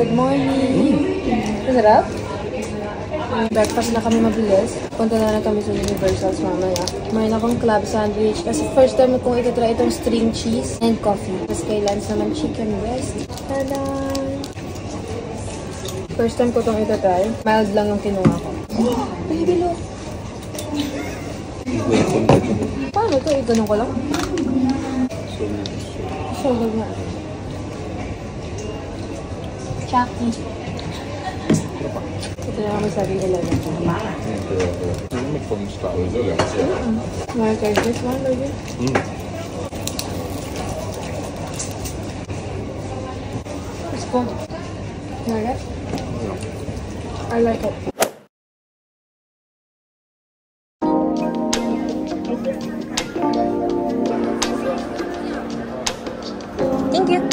Good morning! Masarap? Breakfast na kami mabilis. Punta na lang kami sa Universals mamaya. Mayroon akong club sandwich kasi first time kong itatry itong string cheese and coffee. Tapos kay Lance naman chicken breast. Tada! First time ko itong itatry. Mild lang yung kinuha ko. Baby, look! Paano ito? Itanong ko lang? Solid nga. Chucky. Ito na kami sa 7-Eleven. Wanna try this one, baby? It's good. You like it? I like it. Thank you.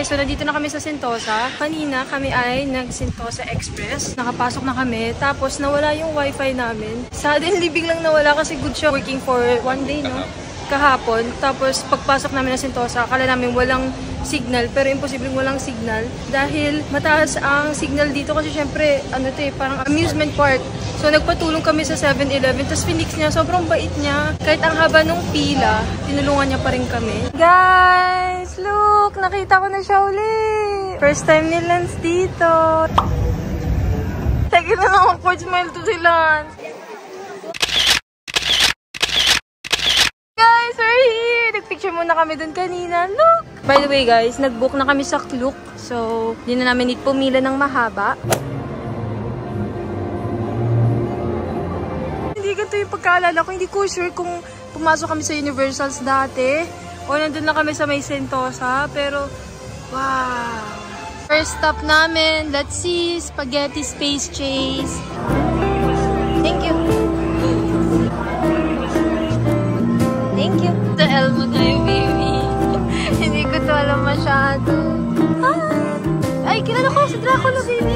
So, nandito na kami sa Sentosa. Kanina, kami ay nag-Sentosa Express. Nakapasok na kami. Tapos, nawala yung wifi namin. Suddenly, biglang nawala kasi good siya working for 1 day, no? Kahapon. Tapos, pagpasok namin na Sentosa, akala namin walang signal. Pero, imposibleng walang signal. Dahil, mataas ang signal dito. Kasi, syempre, ano ito eh, parang amusement park. So, nagpatulong kami sa 7-Eleven. Tapos, Phoenix niya, sobrang bait niya. Kahit ang haba nung pila, tinulungan niya pa rin kami. Guys, look! Nakita ko na siya ulit. First time ni Lance dito. Sige na lang, awkward smile to si Lance. Guys, we're here! Nagpicture muna kami dun kanina. Look! By the way, guys, nag-book na kami sa Klook. So, hindi na namin need pumila ng mahaba. Ganito yung pagkaalala ko. Hindi ko sure kung pumasok kami sa Universals dati o nandun na kami sa may Sentosa. Pero, wow! First stop namin. Let's see. Spaghetti Space Chase. Thank you. Thank you. Sa Elmo tayo, baby. Hindi ko to alam masyado. Ay, kilala ko si Dracula, baby.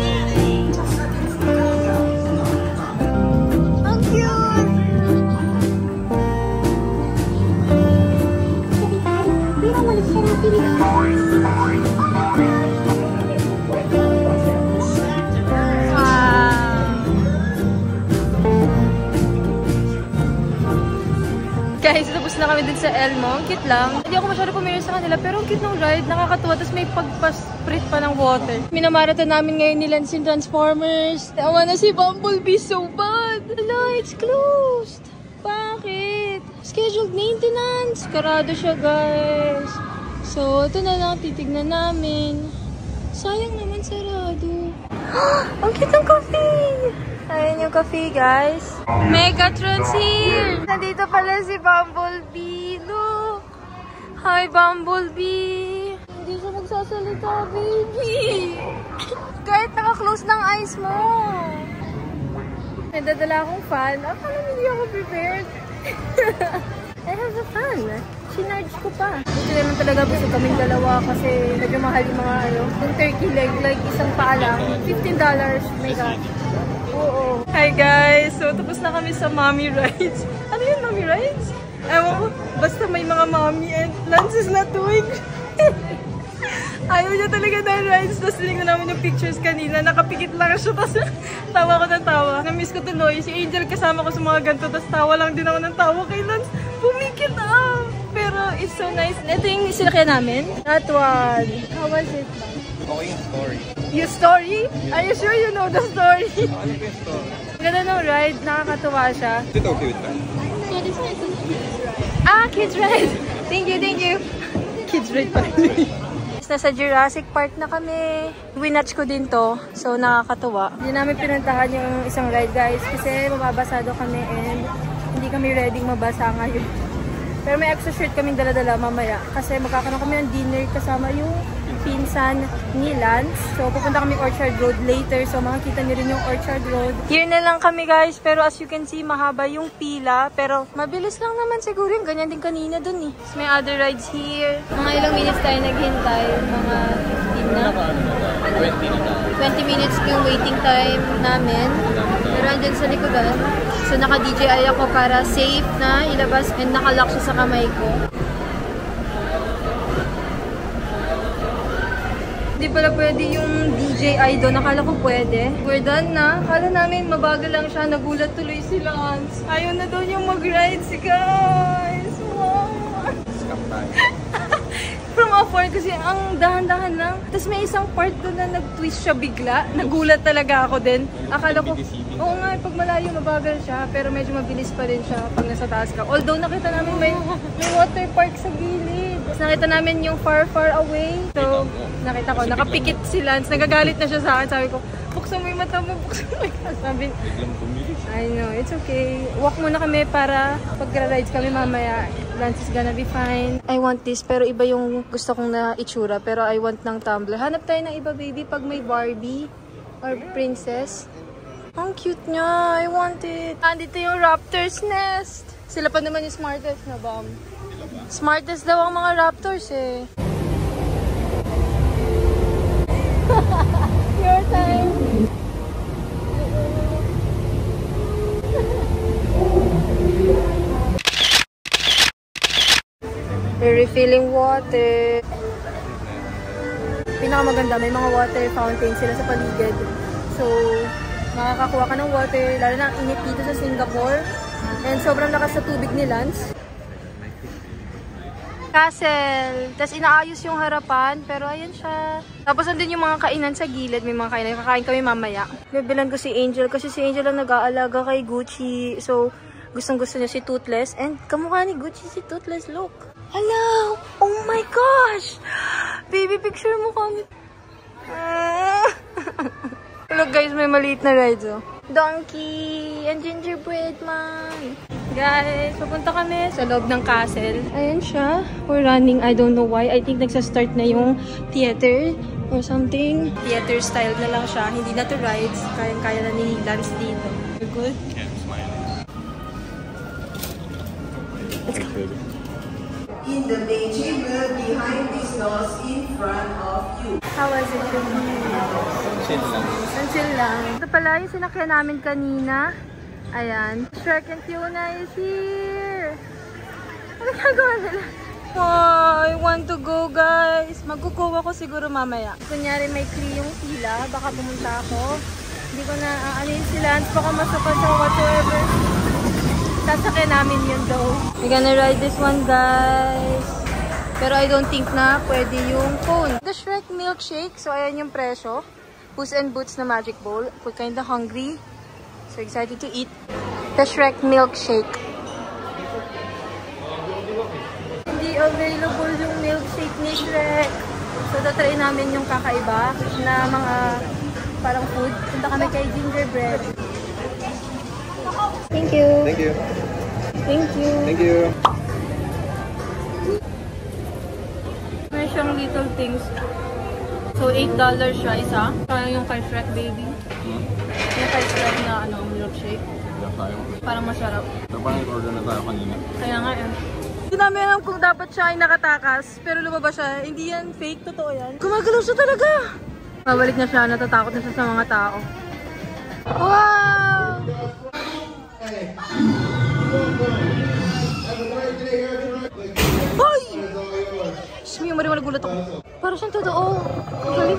Guys, tapos na kami dun sa Elmo. Ang cute lang. Hindi ako masyado pumili sa kanila, pero ang cute ng ride. Nakakatuwa. Tapos may pagpa-sprit pa ng water. Minamarathon namin ngayon nila si Transformers. Tawa na si Bumblebee so bad. Hala, it's closed. Bakit? Scheduled maintenance. Karado siya, guys. So, ito na lang. Titignan namin. Sayang naman sarado. Ang cute ng coffee! Ayan yung coffee, guys. Megatron's here! Nandito pala si Bumblebee. Look! Hi, Bumblebee! Hindi siya magsasalita, baby! Kahit naka-close ng eyes mo. Nadadala akong fan. Akala hindi ako prepared. I have a fan. Sinarge ko pa. Buti naman talaga gusto kaming dalawa kasi medyo mahal yung mga yung turkey leg, like isang paa lang. $15. My God. Oo. Hi guys! So, tapos na kami sa mommy rides. Ano yun, mommy rides? Ewan ko, basta may mga mommy and Lance is not doing. Ayaw niya talaga ng rides. Tapos tinignan namin yung pictures kanina. Nakapikit lang siya. Tapos tawa ko ng tawa. Na-miss ko tuloy. Si Angel kasama ko sa mga ganito. Tapos tawa lang din ako ng tawa kay Lance. Pumikit ah! Pero it's so nice. Ito yung sinakyan namin. That one. How was it? Okay yung story. Yung story? Are you sure you know the story? Ano yung story? Ganda ng ride. Nakakatuwa siya. Ito cute ka. Yeah, this one is kids ride. Thank you, thank you. Kids ride pa. Nasa Jurassic Park na kami. Winatch ko din to. So, nakakatuwa. Hindi namin pinuntahan yung isang ride, guys. Kasi mababasado kami and hindi kami ready mabasa ngayon. Pero may extra shirt kaming dala-dala mamaya. Kasi magkakaroon kami ng dinner kasama yung pinsan ni Lance. So, pupunta kami Orchard Road later. So, makikita niyo rin yung Orchard Road. Here na lang kami guys. Pero as you can see, mahaba yung pila. Pero mabilis lang naman siguro yung ganyan din kanina dun eh. So, may other rides here. Mga ilang minutes tayo naghintay. Mga 15 na. 20 minutes yung waiting time namin. Pero andyan sa likodan. So, naka-DJI ako para safe na ilabas and nakalock siya sa kamay ko. Hindi pala pwede yung DJI doon. Nakala ko pwede. We're done na. Akala namin mabagal lang siya. Nagulat tuloy si Lance. Ayaw na doon yung mag-rides, guys. Wow! Scam tayo. From afar kasi ang dahan-dahan lang. Tapos may isang part doon na nag-twist siya bigla. Nagulat talaga ako din. Akala ko, oo nga, pag malayo mabagal siya. Pero medyo mabilis pa rin siya pag nasa taas ka. Although nakita namin may water park sa gilid. Tapos nakita namin yung far away. So, nakita ko, nakapikit si Lance. Nagagalit na siya sa akin. Sabi ko, buksan mo yung mata mo, buksan mo yung mata. Sabi, I know, it's okay. Walk muna kami para pag-rides kami mamaya. Lance is gonna be fine. I want this, pero iba yung gusto kong na itsura. Pero I want ng tumbler. Hanap tayo ng iba, baby, pag may Barbie or princess. Ang cute niya. I want it. Andito yung Raptor's Nest. Sila pa naman yung smartest na bomb. Smartest daw ang mga Raptors eh. Your time. Refilling water. Pinakamaganda, may mga water fountain sila sa paligid. So, makakakuha ka ng water, lalo na ang init dito sa Singapore. And sobrang lakas sa tubig ni Lance. Castle. Tapos inaayos yung harapan, pero ayan siya. Tapos andun yung mga kainan sa gilid. May mga kainan. Kakain kami mamaya. Bibilan ko si Angel kasi si Angel ang nag-aalaga kay Gucci. So, gustong-gusto niya si Toothless. And kamukha ni Gucci si Toothless. Look. Hello! Oh my gosh! Baby, picture mo kami. Look guys, may maliit na rides oh. Donkey and gingerbread man. Guys, pupunta kami sa loob ng castle. Ayan siya. We're running. I don't know why. I think nagsa-start na yung theater or something. Theater style na lang siya. Hindi na to rides. Kaya na ni Lance dito. You're good? Yeah, I'm smiling. Let's go. In the main chamber behind these doors in front of you. How was it? Chill lang. Until lang. Ito pala yung sinakyan namin kanina. Ayan. Shrek and Fiona is here. Ano ginagawa nila? Wow, I want to go guys. Magkukuha ko siguro mamaya. Kunyari may free yung pila. Baka pumunta ako. Hindi ko na aanin si Lance. Baka masukan sa whatsoever. Sasakyan namin yun though. We're gonna ride this one guys. Pero I don't think na pwede yung phone. The Shrek milkshake. So ayan yung presyo. Puss in Boots na magic bowl. We're kinda hungry. So excited to eat the Shrek milkshake. Hindi available yung milkshake ni Shrek. So tatry namin yung kakaiba na mga parang food. Punta kami kay Gingerbread. Thank you. Thank you. Thank you. Thank you. May siyang little things. So $8 siya isa. Kaya yung kay Shrek baby. Yung kay Shrek na milkshake. Parang masarap. Parang nag-order na tayo kanina. Kaya nga eh. Hindi namin alam kung dapat siya ay nakatakas. Pero lumabas siya. Hindi yan fake. Totoo yan. Gumagalaw siya talaga. Babalik na siya. Natatakot na siya sa mga tao. Wow! Hoy! Shmi, umari malagulat ako. Parang siyang totoo. Ang galing.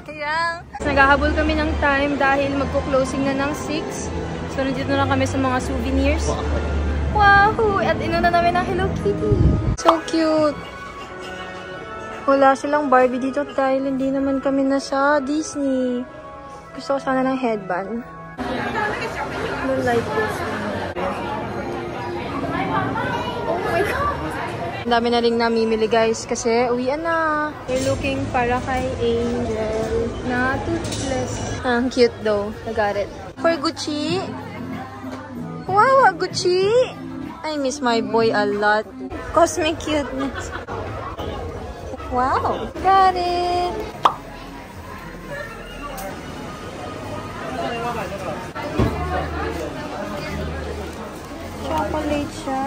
Sayang. Naghahabol kami ng time dahil magko-closing na ng 6. So, nandito na kami sa mga souvenirs. Wow! At inuna namin ang Hello Kitty. So cute. Wala silang Barbie dito dahil hindi naman kami nasa Disney. Gusto ko sana ng headband. No like this. Oh my God! Ang dami na rin namimili guys kasi uwian na. We're looking para kay Angel na Toothless. Ang cute though. I got it. For Gucci. Wow, Gucci. I miss my boy a lot. Cosmic cuteness. Wow. Got it. Chocolate siya.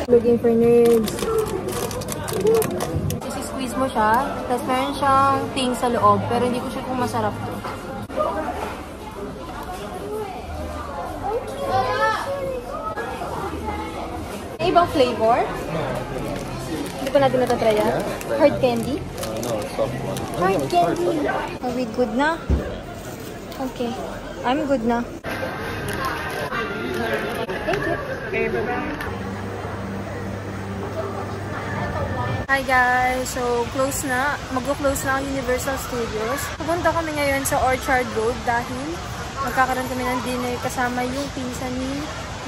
Looking for nerds. Squeeze mo siya. Tapos meron siyang thing sa loob. Pero hindi ko siya kung masarap to. May ibang flavor? Hindi pa natin natatry yan? Hard candy? No, soft one. Hard candy. Are we good na? Okay. I'm good na. Thank you. Okay, bye-bye. Hi guys! So, close na. Mag-close na ang Universal Studios. Pupunta kami ngayon sa Orchard Road dahil magkakaroon kami ng dinner kasama yung pinsan ni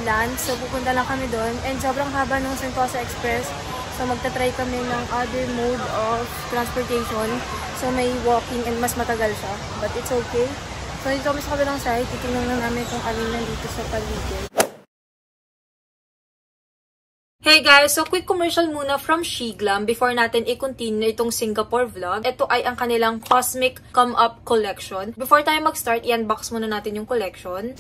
Lance. So, pupunta lang kami doon. And sobrang haba ng Sentosa Express. So, magta-try kami ng other mode of transportation. So, may walking and mas matagal siya. But it's okay. So, dito kami sa kabilang side. Titingnan lang namin kung alin nandito sa paligid. Hey guys! So, quick commercial muna from Shiglam before natin i-continue itong Singapore vlog. Ito ay ang kanilang Cosmic Come Up Collection. Before tayo mag-start, i-unbox muna natin yung collection.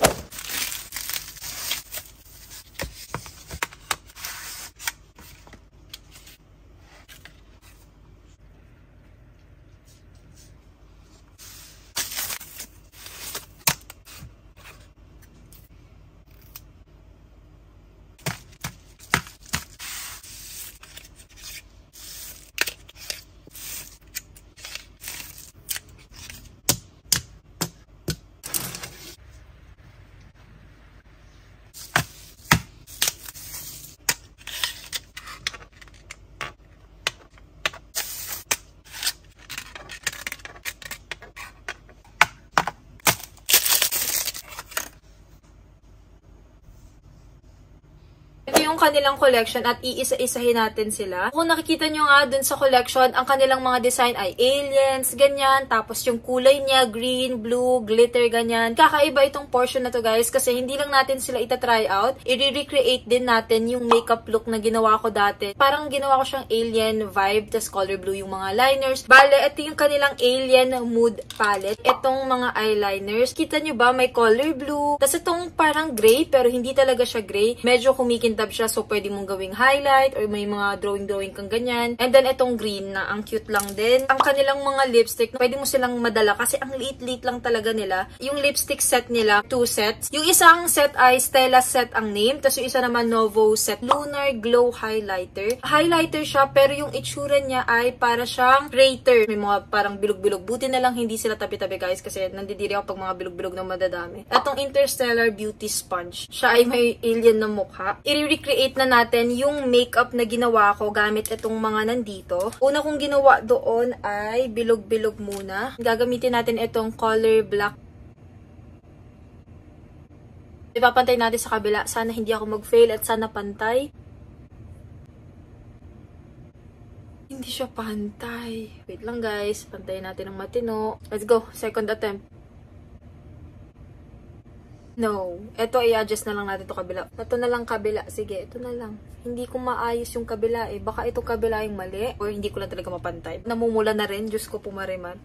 Yung kanilang collection at iisa-isahin natin sila. Kung nakikita nyo nga dun sa collection, ang kanilang mga design ay aliens, ganyan. Tapos yung kulay niya, green, blue, glitter, ganyan. Kakaiba itong portion na to guys kasi hindi lang natin sila itatry out. I-recreate din natin yung makeup look na ginawa ko dati. Parang ginawa ko siyang alien vibe, tas color blue yung mga liners. Bale, ito yung kanilang alien mood palette. Itong mga eyeliners. Kita nyo ba? May color blue. Tas itong parang gray, pero hindi talaga siya gray. Medyo kumikintab siya, so pwede mong gawing highlight or may mga drawing kang ganyan. And then itong green na ang cute lang din. Ang kanilang mga lipstick, pwede mo silang madala kasi ang liit-liit lang talaga nila. Yung lipstick set nila, 2 sets. Yung isang set ay Stella set ang name, tapos yung isa naman Novo set, Lunar Glow Highlighter. Highlighter siya, pero yung itsura niya ay para siyang crater. May mga parang bilog-bilog. Buti na lang hindi sila tabi-tabi guys kasi nandidiri ako pag mga bilog-bilog na madadami. Atong Interstellar Beauty Sponge. Siya ay may alien na mukha. I-recreate na natin yung makeup na ginawa ko gamit itong mga nandito. Una kong ginawa doon ay bilog-bilog muna. Gagamitin natin itong color black. Ipapantay natin sa kabila. Sana hindi ako mag-fail at sana pantay. Hindi siya pantay. Wait lang guys. Pantayin natin ng matino. Let's go. Second attempt. No. Ito, i-adjust na lang natin ito kabila. Ito na lang kabila. Sige, ito na lang. Hindi ko maayos yung kabila eh. Baka ito kabila yung mali. Or hindi ko lang talaga mapantay. Namumula na rin. Diyos ko pumariman.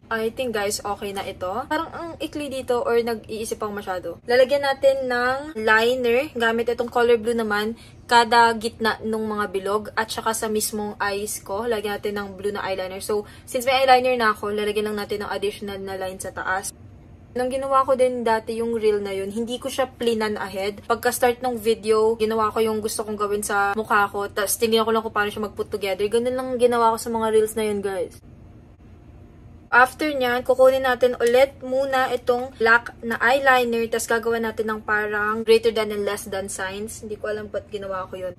I think guys, okay na ito. Parang ang ikli dito or nag-iisip pang masyado. Lalagyan natin ng liner. Gamit itong color blue naman. Kada gitna ng mga bilog. At saka sa mismong eyes ko. Lalagyan natin ng blue na eyeliner. So, since may eyeliner na ako, lalagyan lang natin ng additional na line sa taas. Nang ginawa ko din dati yung reel na yun, hindi ko siya plinan ahead. Pagka-start ng video, ginawa ko yung gusto kong gawin sa mukha ko. Tapos, tingnan ko lang kung paano siya mag-put together. Ganun lang ginawa ko sa mga reels na yun, guys. After nyan, kukunin natin ulit muna itong black na eyeliner, tapos gagawa natin ng parang greater than and less than signs. Hindi ko alam ba't ginawa ko yun.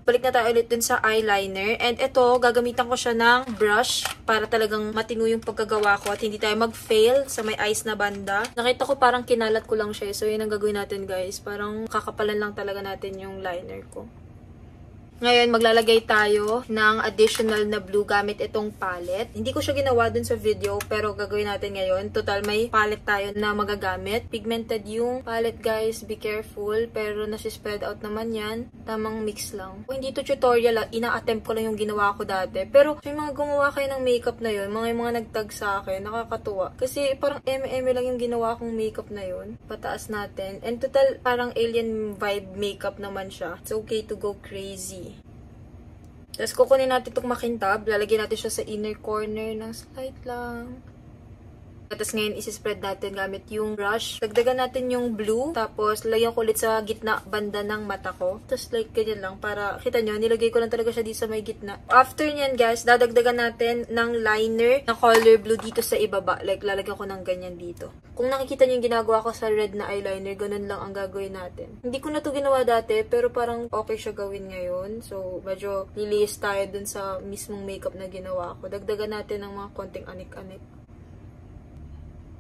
Balik na tayo ulit dun sa eyeliner. And ito, gagamitan ko siya ng brush para talagang matino yung pagkagawa ko at hindi tayo mag-fail sa may eyes na banda. Nakita ko parang kinalat ko lang siya. So, yun ang gagawin natin guys. Parang kakapalan lang talaga natin yung liner ko. Ngayon, maglalagay tayo ng additional na blue gamit itong palette. Hindi ko siya ginawa dun sa video, pero gagawin natin ngayon. Total, may palette tayo na magagamit. Pigmented yung palette, guys. Be careful. Pero nasi-spread out naman yan. Tamang mix lang. Kung hindi to tutorial, ina-attempt ko lang yung ginawa ko dati. Pero may mga gumawa kayo ng makeup na yun. Mga nagtag sa akin. Nakakatuwa. Kasi parang eme-eme lang yung ginawa kong makeup na yun. Pataas natin. And total, parang alien vibe makeup naman siya. It's okay to go crazy. Tapos kukunin natin itong makintab. Lalagyan natin siya sa inner corner ng slight lang. Tapos ngayon, isi-spread natin gamit yung brush. Dagdagan natin yung blue. Tapos, lagyan ko ulit sa gitna banda ng mata ko. Tapos, like, ganyan lang. Para, kita nyo, nilagay ko lang talaga siya dito sa may gitna. After nyan, guys, dadagdagan natin ng liner na color blue dito sa ibaba. Like, lalagyan ko ng ganyan dito. Kung nakikita nyo yung ginagawa ko sa red na eyeliner, ganun lang ang gagawin natin. Hindi ko na to ginawa dati, pero parang okay siya gawin ngayon. So, medyo lilis tayo dun sa mismong makeup na ginawa ko. Dagdagan natin ng mga konting anik-anik.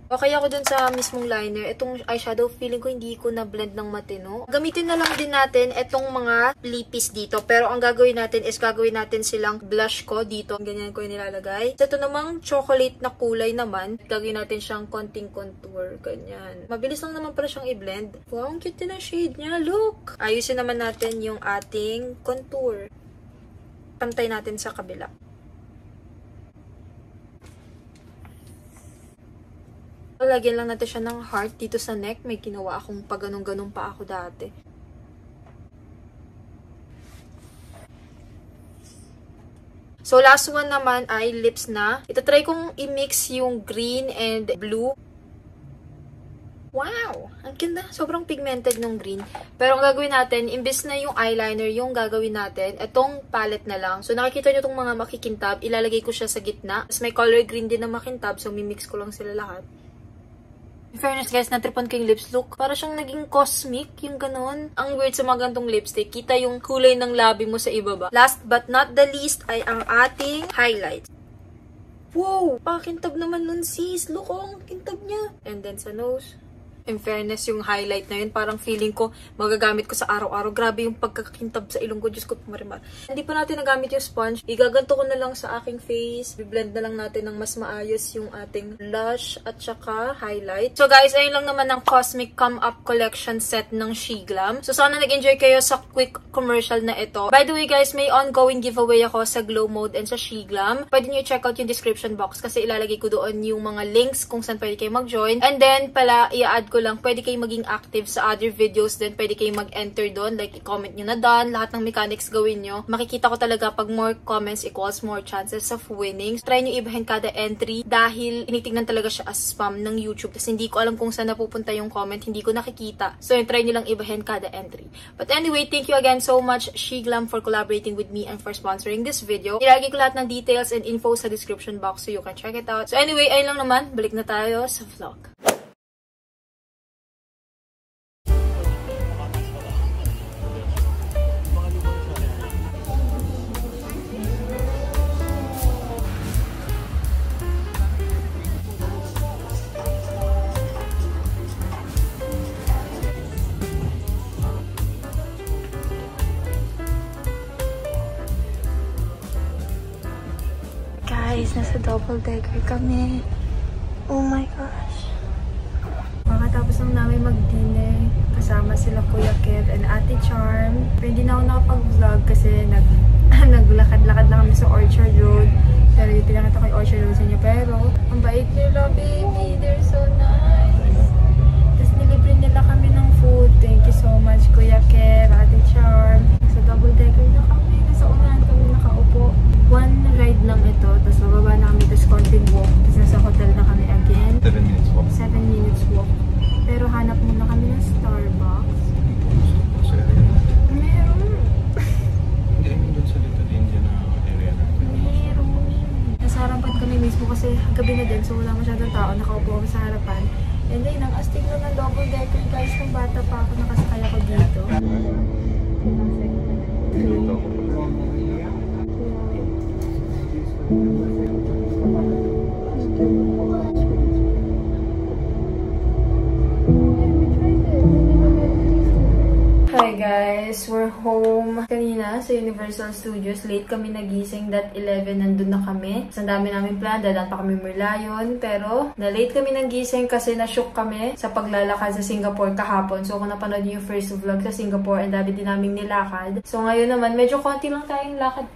Okay ako dun sa mismong liner. Itong eyeshadow, feeling ko hindi ko na-blend ng matino. Gamitin na lang din natin itong mga lipis dito. Pero ang gagawin natin is gagawin natin silang blush ko dito. Ganyan ko yung nilalagay. Ito namang chocolate na kulay naman. Gagawin natin siyang konting contour. Ganyan. Mabilis lang naman pala siyang i-blend. Wow, ang cute din ang shade niya. Look! Ayusin naman natin yung ating contour. Pantay natin sa kabila. Lagyan lang natin siya ng heart dito sa neck. May ginawa akong pag-ganong-ganong pa ako dati. So, last one naman ay lips na. Itatry kong i-mix yung green and blue. Wow! Ang ganda. Sobrang pigmented ng green. Pero ang gagawin natin, imbes na yung eyeliner yung gagawin natin, itong palette na lang. So, nakikita nyo itong mga makikintab. Ilalagay ko siya sa gitna. Tapos may color green din na makintab. So, mimix ko lang sila lahat. In fairness, guys, natripan ko yung lips look. Para siyang naging cosmic, yung ganon. Ang weird sa mga gantong lipstick. Kita yung kulay ng labi mo sa ibaba. Last but not the least ay ang ating highlight. Wow! Pakintab naman nun, sis. Look, oh, ang kintab niya. And then sa nose. In fairness, yung highlight na yun, parang feeling ko magagamit ko sa araw-araw. Grabe yung pagkakintab sa ilong ko. Diyos ko, pumarimar. Hindi pa natin nagamit yung sponge. Igaganto ko na lang sa aking face. I-blend na lang natin ng mas maayos yung ating blush at saka highlight. So guys, ayun lang naman ang Cosmic Come Up Collection set ng Sheglam. So sana nag-enjoy kayo sa quick commercial na ito. By the way guys, may ongoing giveaway ako sa Glow Mode and sa Sheglam. Pwede nyo check out yung description box kasi ilalagay ko doon yung mga links kung saan pwede kayo mag-join. And then pala, i-add ko lang, pwede kayo maging active sa other videos din. Pwede kayo mag-enter doon. Like, i-comment nyo na doon. Lahat ng mechanics gawin nyo. Makikita ko talaga pag more comments equals more chances of winning. So, try nyo ibahin kada entry dahil initignan talaga siya as spam ng YouTube. Kasi hindi ko alam kung saan napupunta yung comment. Hindi ko nakikita. So, try nyo lang ibahin kada entry. But anyway, thank you again so much, Sheglam, for collaborating with me and for sponsoring this video. Ilagay ko lahat ng details and info sa description box so you can check it out. So anyway, ayun lang naman. Balik na tayo sa vlog. Guys, nasa double decker kami. Oh my gosh. Pagkatapos lang namin mag-dinner, kasama sila Kuya Kev and Ate Charm. Pero hindi na ako nakapag-vlog kasi naglakad-lakad na kami sa Orchard Road. Pero yung pinakita ko yung Orchard Road sa inyo. Pero, ang bait nila, baby. They're so nice. Tapos nilibre nila kami ng food. Thank you so much, Kuya Kev, Ate Charm. Sa double decker na kami. Nasa unahan kami nakaupo. One ride lang ito, tapos bababa na kami, tapos konting walk, tapos nasa hotel na kami again. 7 minutes walk. 7 minutes walk. Pero hanap muna kami ng Starbucks. Meron. Hindi, I mean doon sa Little India na area na. Meron. Nasa harapan kami mismo kasi gabi na din, so wala masyadong tao, nakaupo kami sa harapan. And then, ang astig na ng double decker guys, nung bata pa ako, nakasakay ako dito. Dito. Hi guys, we're home kanina sa Universal Studios. Late kami nagising, that 11 nandun na kami. Ang dami namin plan, dadaan pa kami Merlion. Pero, na-late kami nagising kasi na-shook kami sa paglalakad sa Singapore kahapon. So, kung napanood niyo yung first vlog sa Singapore, ang dami din namin nilakad. So, ngayon naman, medyo konti lang tayong lakad.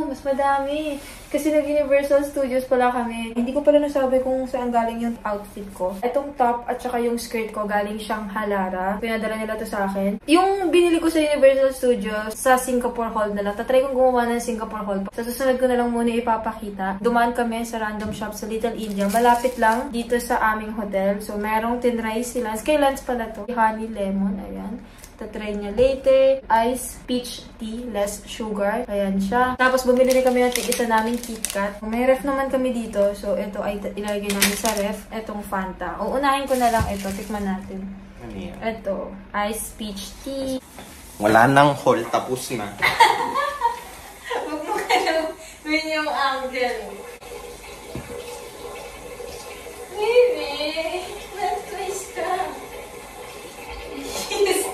Mas madami. Kasi nag-Universal Studios pala kami. Hindi ko pala nasabi kung saan galing yung outfit ko. Itong top at saka yung skirt ko galing siyang Halara. Pinadala nila to sa akin. Yung binili ko sa Universal Studios sa Singapore Hall na lang. Tatry kong gumawa ng Singapore Hall. Sa susunod ko na lang muna ipapakita. Dumaan kami sa random shop sa Little India. Malapit lang dito sa aming hotel. So, merong tinry sila. Kay Lance pala to. Honey lemon. Ayan. Tatry niya later. Ice peach tea, less sugar. Ayan siya. Tapos, bumili rin kami ng isa naming KitKat. May ref naman kami dito. So, ito ay ilagay namin sa ref. Itong Fanta. Uunahin ko na lang ito. Tikman natin. Ano yan? Ito. Ice peach tea. Wala nang hall. Tapos na. Huwag mo kayo win yung angle. Baby, na-twist ka.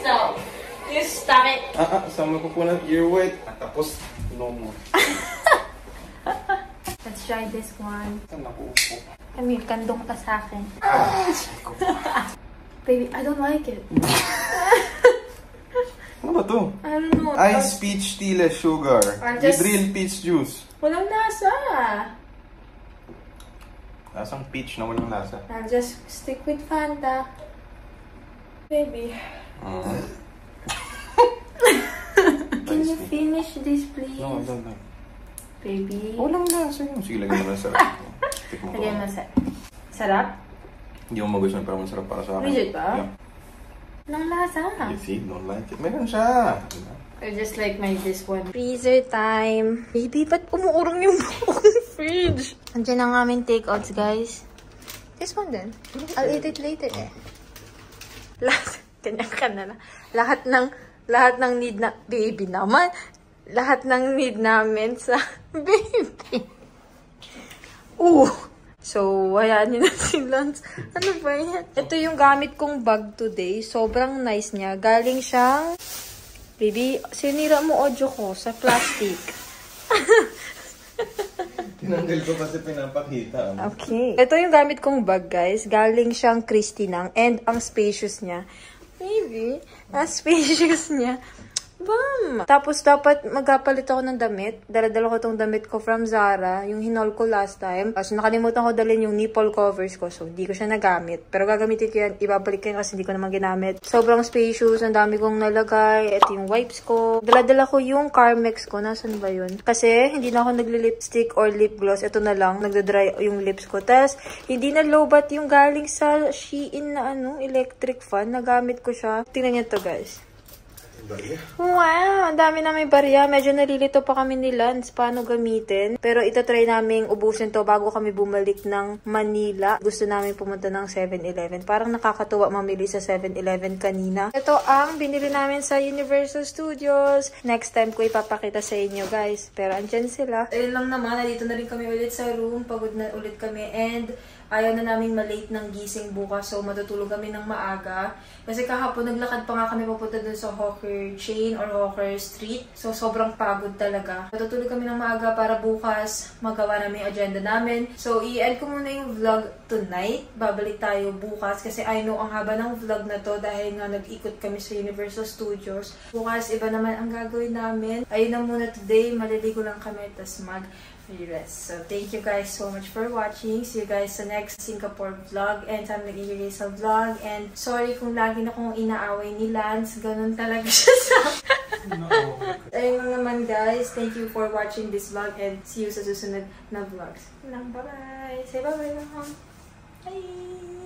Stop. You stop it. Sama ko po na earwet. Tapos, no more. Let's try this one. Saan nakuupo? Camille, kandong ka sa akin. Baby, I don't like it. Ano ba to? I don't know. Ice peach tea, less sugar. With real peach juice. Walang lasa. Lasang peach na walang lasa. I'll just stick with Fanta. Baby. Can you finish this, please? No, I don't like. Baby. Walang lasa yun. Sige, lagyan mo lang sarap. Tikman ko. Lagyan mo sa... Sarap? Hindi mo magustuhan pero masarap para sa akin. Legit ba? Yeah. Nang lasa. You see, don't like it. Meron siya. I just like this one. Freezer time. Baby, ba't umuurong yung buong fridge? Andiyan ang aming takeouts, guys. This one then. I'll eat it later eh. Ganyan ka na lang. Lahat ng need na... Baby naman. Lahat ng need namin sa baby. So, hayaan nyo na si Lance. Ano ba yan? Ito yung gamit kong bag today. Sobrang nice niya. Galing siyang... Baby, sinira mo audio ko sa plastic. Tinanggal ko kasi pinapakita. Okay. Ito yung gamit kong bag, guys. Galing siyang Christy nang. And ang spacious niya. Baby, ang spacious niya. Bam! Tapos, dapat magpapalit ako ng damit. Dala-dala ko tong damit ko from Zara. Yung hinol ko last time. So, nakalimutan ko dalhin yung nipple covers ko. So, hindi ko siya nagamit. Pero gagamitin ko yan. Ibabalik ko yan kasi hindi ko naman ginamit. Sobrang spacious. Ang dami kong nalagay. Ito yung wipes ko. Dala-dala ko yung Carmex ko. Nasaan ba yun? Kasi, hindi na ako nagli-lipstick or lip gloss. Ito na lang. Nagda-dry yung lips ko. Tapos, hindi na lowbat yung galing sa Shein na electric fan. Nagamit ko siya. Tingnan niyo to, guys. Wow! Ang dami na may barya. Medyo nalilito pa kami ni Lance paano gamitin. Pero itatry namin ubusin to bago kami bumalik ng Manila. Gusto namin pumunta ng 7-Eleven. Parang nakakatuwa mamili sa 7-Eleven kanina. Ito ang binili namin sa Universal Studios. Next time ko ipapakita sa inyo, guys. Pero andyan sila. Ayun lang naman. Nandito na rin kami ulit sa room. Pagod na ulit kami. And ayaw na namin malate ng gising bukas. So, matutulog kami ng maaga. Kasi kahapon, naglakad pa nga kami papunta dun sa Hawker Chain or Hawker Street. So, sobrang pagod talaga. Matutulog kami ng maaga para bukas magawa namin yung agenda namin. So, i-end ko muna yung vlog tonight. Babalik tayo bukas. Kasi I know ang haba ng vlog na to dahil nga nag-ikot kami sa Universal Studios. Bukas, iba naman ang gagawin namin. Ayun na muna today. Maliligo lang kami. Tas rest. So, thank you guys so much for watching. See you guys sa next Singapore vlog and sa nag-i-release vlog. And sorry kung lagi na kong inaaway ni Lance. Ganun talaga siya sa... Ayun naman guys. Thank you for watching this vlog and see you sa susunod na vlogs. Bye-bye! Say bye-bye lang. Bye!